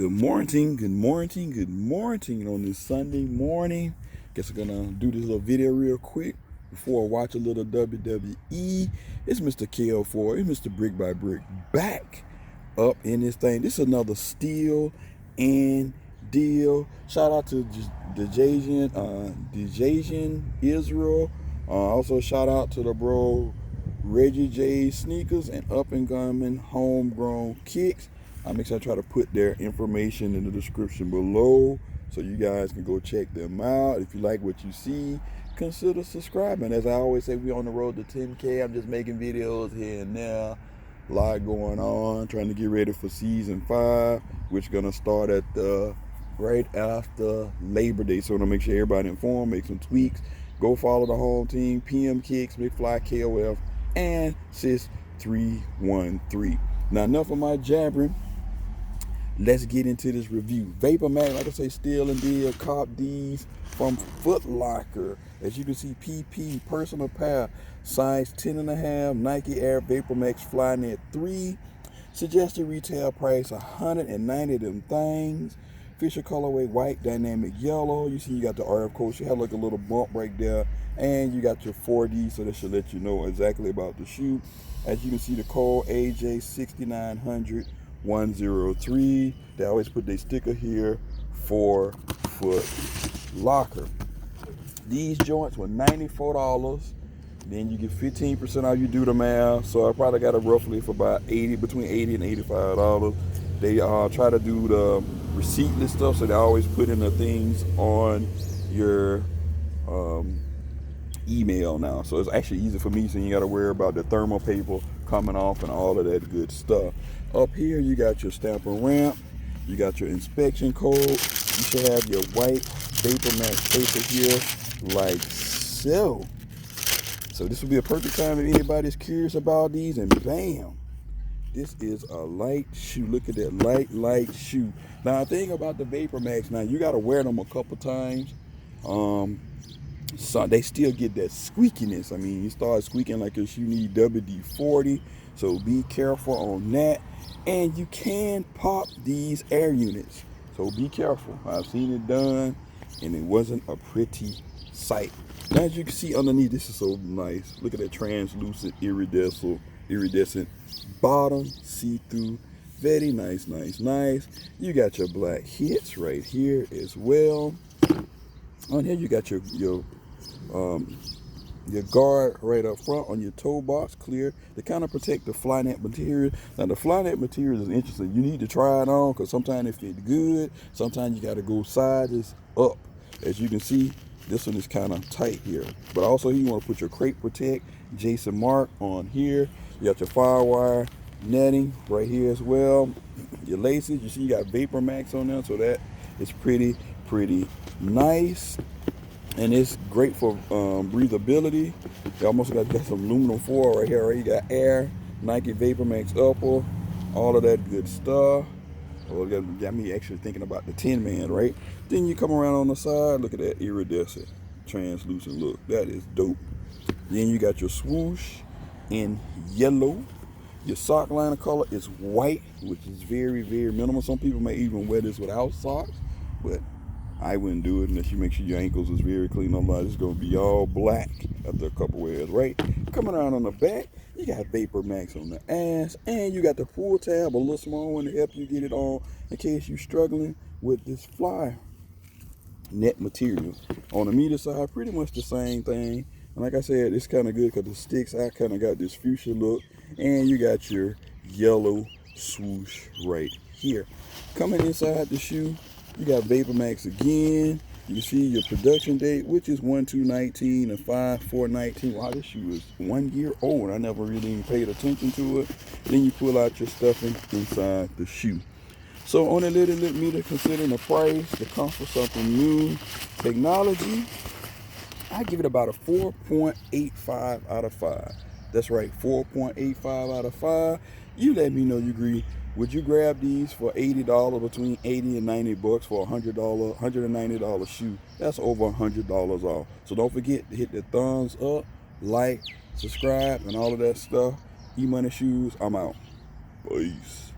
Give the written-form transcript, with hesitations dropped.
Good morning on this Sunday morning. Guess we're gonna do this little video real quick before I watch a little WWE. It's Mr. KL4, it's Mr. Brick by Brick back up in this thing. This is another steal and deal. Shout out to Dajeion Isreal. Also shout out to the bro Reggie J Sneakers and up and coming Homegrown Kicks. I'll make sure I try to put their information in the description below so you guys can go check them out. If you like what you see, consider subscribing. As I always say, we're on the road to 10K. I'm just making videos here and there. A lot going on. Trying to get ready for season 5, which is gonna start at right after Labor Day. So I'm gonna make sure everybody informed, make some tweaks. Go follow the whole team, PMKICKZ, MCFLYKOF, and Sis313. Now enough of my jabbering. Let's get into this review. Vapormax, like I say, steal and deal. Cop these from Foot Locker. As you can see, PP, personal pair, size 10.5, Nike Air Vapormax Flyknit 3. Suggested retail price, $190 them things. Fisher colorway, white, dynamic yellow. You see you got the RF coach. You have like a little bump right there. And you got your 4D, so that should let you know exactly about the shoe. As you can see, the code AJ6900103. They always put their sticker here for Foot Locker. These joints were $94. Then you get 15% off. You do the math. So I probably got it roughly for about between $80 and $85. They try to do the receiptless stuff, so they always put in the things on your email now. So it's actually easy for me, so you got to worry about the thermal paper coming off and all of that good stuff. Up here you got your stamper ramp, you got your inspection code. You should have your white Vapormax paper here like so. So this would be a perfect time if anybody's curious about these, and bam, this is a light shoe. Look at that light shoe. Now the thing about the Vapormax, now you got to wear them a couple times. So they still get that squeakiness. I mean, you start squeaking like your shoe need WD-40, so be careful on that. And you can pop these air units, so be careful. I've seen it done, and it wasn't a pretty sight. Now, as you can see underneath, this is so nice. Look at that translucent, iridescent bottom, see-through. Very nice. You got your black hits right here as well. On here you got your guard right up front on your toe box, clear to kind of protect the Flyknit material. Now the Flyknit material is interesting. You need to try it on because sometimes it fits good. Sometimes you got to go sides up. As you can see, this one is kind of tight here. But also you want to put your Crate Protect Jason Mark on here. You got your firewire netting right here as well. Your laces, you see you got Vapormax on there, so that is pretty nice. And it's great for breathability. You almost got some aluminum foil right here, right? You got air, Nike Vapormax upper, all of that good stuff. Oh, got me actually thinking about the Tin Man, right? Then you come around on the side, look at that iridescent, translucent look. That is dope. Then you got your swoosh in yellow. Your sock liner color is white, which is very minimal. Some people may even wear this without socks, but I wouldn't do it unless you make sure your ankles is very clean. Otherwise, it's going to be all black after a couple wears, right? Coming around on the back, you got Vapormax on the ass, and you got the pull tab, a little small one to help you get it on in case you're struggling with this fly net material. On the meter side, pretty much the same thing. And like I said, it's kind of good because the sticks, I kind of got this fuchsia look, and you got your yellow swoosh right here. Coming inside the shoe, you got Vapormax again. You can see your production date, which is 1/2/19 and 5/4/19. Wow, this shoe is 1 year old. I never really even paid attention to it. Then you pull out your stuffing inside the shoe. So on a little meter, considering the price, the comfort, something new, technology, I give it about a 4.85 out of 5. That's right, 4.85 out of 5. You let me know you agree. Would you grab these for $80, between $80 and $90 for a $190 shoe? That's over $100 off. So don't forget to hit the thumbs up, like, subscribe, and all of that stuff. Emoneyshoes, I'm out. Peace.